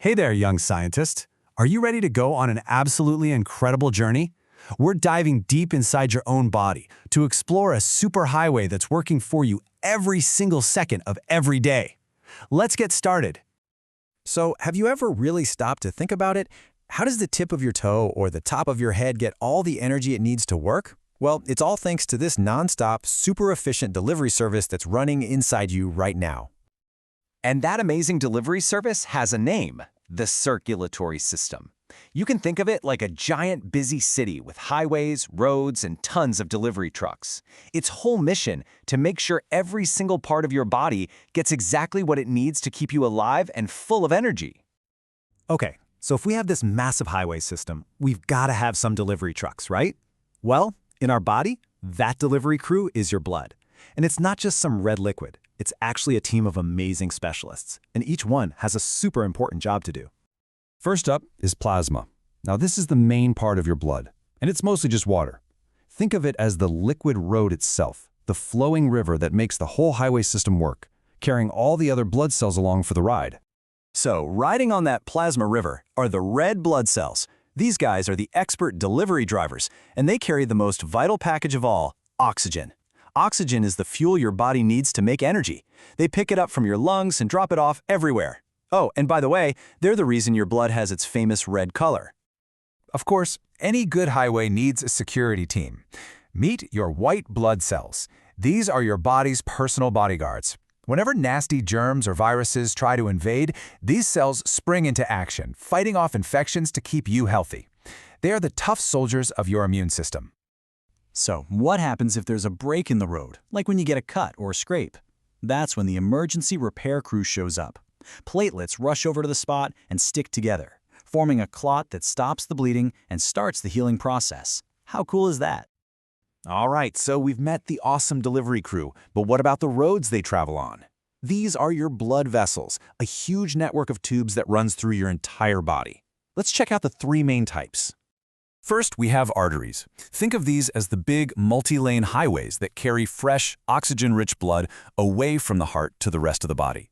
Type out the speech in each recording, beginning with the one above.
Hey there, young scientist. Are you ready to go on an absolutely incredible journey? We're diving deep inside your own body to explore a superhighway that's working for you every single second of every day. Let's get started. So, have you ever really stopped to think about it? How does the tip of your toe or the top of your head get all the energy it needs to work? Well, it's all thanks to this non-stop, super efficient delivery service that's running inside you right now. And that amazing delivery service has a name, the Circulatory System. You can think of it like a giant busy city with highways, roads, and tons of delivery trucks. Its whole mission to make sure every single part of your body gets exactly what it needs to keep you alive and full of energy. Okay, so if we have this massive highway system, we've got to have some delivery trucks, right? Well, in our body, that delivery crew is your blood. And it's not just some red liquid. It's actually a team of amazing specialists, and each one has a super important job to do. First up is plasma. Now this is the main part of your blood, and it's mostly just water. Think of it as the liquid road itself, the flowing river that makes the whole highway system work, carrying all the other blood cells along for the ride. So, riding on that plasma river are the red blood cells. These guys are the expert delivery drivers, and they carry the most vital package of all, oxygen. Oxygen is the fuel your body needs to make energy. They pick it up from your lungs and drop it off everywhere. Oh, and by the way, they're the reason your blood has its famous red color. Of course, any good highway needs a security team. Meet your white blood cells. These are your body's personal bodyguards. Whenever nasty germs or viruses try to invade, these cells spring into action, fighting off infections to keep you healthy. They are the tough soldiers of your immune system. So, what happens if there's a break in the road, like when you get a cut or a scrape? That's when the emergency repair crew shows up. Platelets rush over to the spot and stick together, forming a clot that stops the bleeding and starts the healing process. How cool is that? All right, so we've met the awesome delivery crew, but what about the roads they travel on? These are your blood vessels, a huge network of tubes that runs through your entire body. Let's check out the three main types. First, we have arteries. Think of these as the big multi-lane highways that carry fresh, oxygen-rich blood away from the heart to the rest of the body.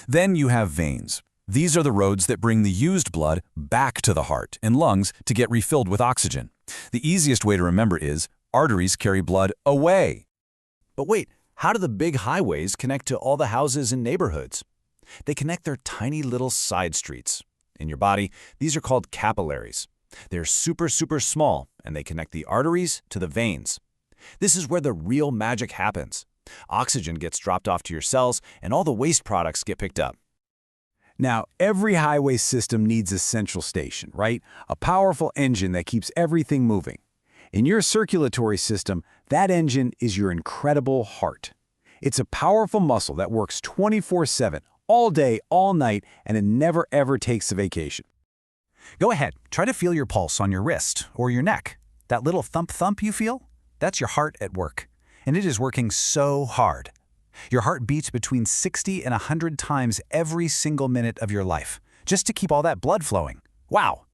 Then you have veins. These are the roads that bring the used blood back to the heart and lungs to get refilled with oxygen. The easiest way to remember is arteries carry blood away. But wait, how do the big highways connect to all the houses and neighborhoods? They connect their tiny little side streets. In your body, these are called capillaries. They're super small, and they connect the arteries to the veins. This is where the real magic happens. Oxygen gets dropped off to your cells, and all the waste products get picked up. Now, every highway system needs a central station, right? A powerful engine that keeps everything moving. In your circulatory system, that engine is your incredible heart. It's a powerful muscle that works 24/7, all day, all night, and it never ever takes a vacation. Go ahead, try to feel your pulse on your wrist or your neck. That little thump you feel? That's your heart at work. And it is working so hard. Your heart beats between 60 and 100 times every single minute of your life, just to keep all that blood flowing. Wow!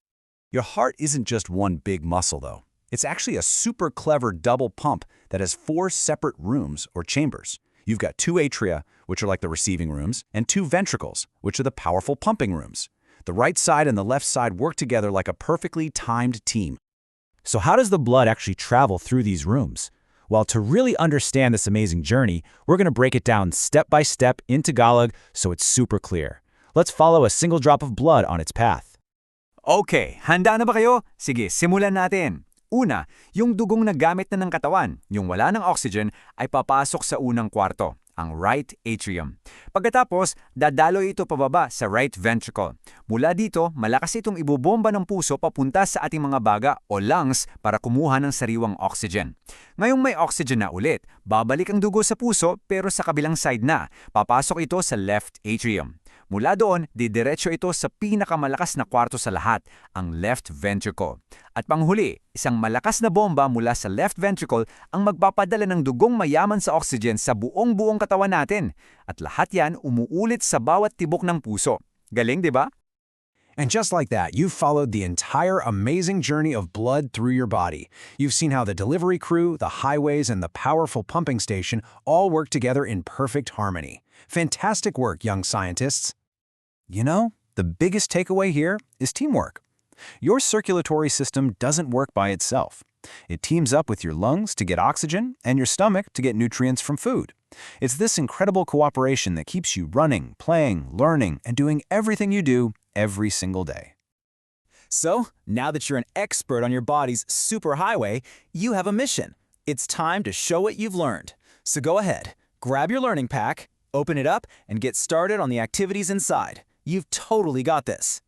Your heart isn't just one big muscle, though. It's actually a super clever double pump that has 4 separate rooms or chambers. You've got 2 atria, which are like the receiving rooms, and 2 ventricles, which are the powerful pumping rooms. The right side and the left side work together like a perfectly timed team. So how does the blood actually travel through these rooms? Well, to really understand this amazing journey, we're going to break it down step by step in Tagalog so it's super clear. Let's follow a single drop of blood on its path. Okay, handa na ba kayo? Sige, simulan natin. Una, yung dugong na gamit na ng katawan, yung wala ng oxygen, ay papasok sa unang kwarto, ang right atrium. Pagkatapos, dadalo ito pababa sa right ventricle. Mula dito, malakas itong ibubomba ng puso papunta sa ating mga baga o lungs para kumuha ng sariwang oxygen. Ngayong may oxygen na ulit, babalik ang dugo sa puso pero sa kabilang side na. Papasok ito sa left atrium. Mula doon, didiretso ito sa pinakamalakas na kwarto sa lahat, ang left ventricle. At panghuli, isang malakas na bomba mula sa left ventricle ang magpapadala ng dugong mayaman sa oxygen sa buong katawan natin. At lahat yan umuulit sa bawat tibok ng puso. Galing, di ba? And just like that, you've followed the entire amazing journey of blood through your body. You've seen how the delivery crew, the highways, and the powerful pumping station all work together in perfect harmony. Fantastic work, young scientists. You know, The biggest takeaway here is teamwork. Your circulatory system doesn't work by itself. It teams up with your lungs to get oxygen and your stomach to get nutrients from food. It's this incredible cooperation that keeps you running, playing, learning, and doing everything you do every single day. So, now that you're an expert on your body's superhighway, you have a mission. It's time to show what you've learned. So go ahead, grab your learning pack, open it up, and get started on the activities inside. You've totally got this.